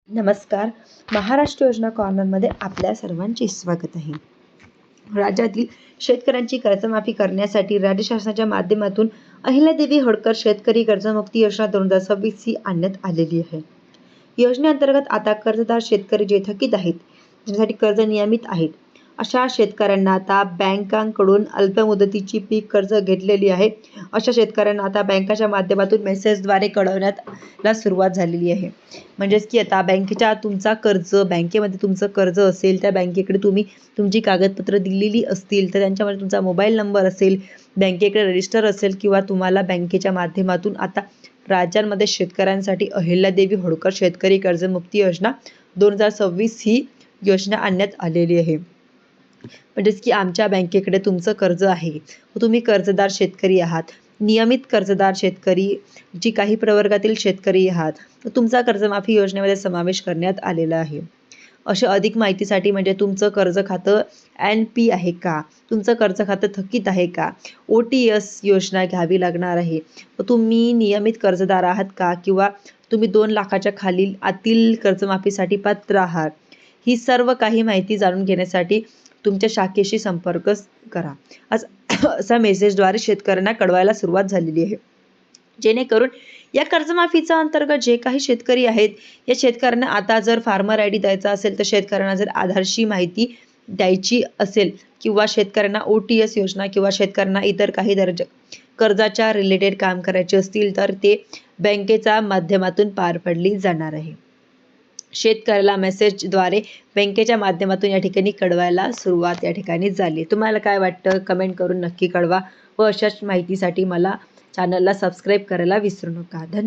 नमस्कार. महाराष्ट्र योजना कॉर्नरमध्ये आपल्या सर्वांचे स्वागत आहे. राज्यातील शेतकऱ्यांची कर्जमाफी करण्यासाठी राज्य शासनाच्या माध्यमातून अहिल्यादेवी होळकर शेतकरी कर्जमुक्ती योजना 2026 ही आणण्यात आलेली आहे. योजनेअंतर्गत आता कर्जदार शेतकरी जे थकीत आहेत, ज्यांच्यासाठी कर्ज नियमित आहेत, अशा शेतकऱ्यांना आता बँकांकडून अल्प मुदतीची पीक कर्ज घेतलेली आहे. अशा शेतकऱ्यांना आता बँकाच्या माध्यमातून मेसेजद्वारे कळवण्याला सुरुवात झालेली आहे. म्हणजेच की आता बँकेमध्ये तुमचं कर्ज असेल, त्या बँकेकडे तुम्ही तुमची कागदपत्र दिलेली असतील, तर त्यांच्यामध्ये तुमचा मोबाईल नंबर असेल, बँकेकडे रजिस्टर असेल किंवा तुम्हाला बँकेच्या माध्यमातून आता राज्यांमध्ये शेतकऱ्यांसाठी अहिल्यादेवी होळकर शेतकरी कर्जमुक्ती योजना 2026 ही योजना आणण्यात आलेली आहे. म्हणजेच की आमच्या बँकेकडे तुमचं कर्ज आहे व तुम्ही कर्जदार शेतकरी आहात, नियमित कर्जदार शेतकरी, जी काही प्रवर्गातील शेतकरी आहात, तर तुमचा कर्जमाफी योजनेमध्ये समावेश करण्यात आलेला आहे. अशा अधिक माहितीसाठी म्हणजे तुमचं कर्ज खातं NP आहे का, तुमचं कर्ज खातं थकीत आहे का, OTS योजना घ्यावी लागणार आहे व तुम्ही नियमित कर्जदार आहात का, किंवा तुम्ही 2 लाखाच्या खालील आतील कर्जमाफीसाठी पात्र आहात, ही सर्व काही माहिती जाणून घेण्यासाठी तुमच्या शाखेशी संपर्क करा. असा मेसेजद्वारे शेतकऱ्यांना कळवायला सुरुवात झालेली आहे. जेणेकरून या कर्जमाफीचा अंतर्गत जे काही शेतकरी आहेत, या शेतकऱ्यांना आता जर फार्मर ID द्यायचा असेल, तर शेतकऱ्यांना जर आधारशी माहिती द्यायची असेल किंवा शेतकऱ्यांना OTS योजना किंवा शेतकऱ्यांना इतर काही कर्जाच्या रिलेटेड काम करायचे असतील, तर ते बँकेच्या माध्यमातून पार पडली जाणार आहे. शेतकऱ्याला मेसेजद्वारे बँकेच्या माध्यमातून या ठिकाणी कळवायला सुरुवात या ठिकाणी झाली. तुम्हाला काय वाटतं कमेंट करून नक्की कळवा व अशाच माहितीसाठी मला चॅनलला सबस्क्राईब करायला विसरू नका. धन्यवाद.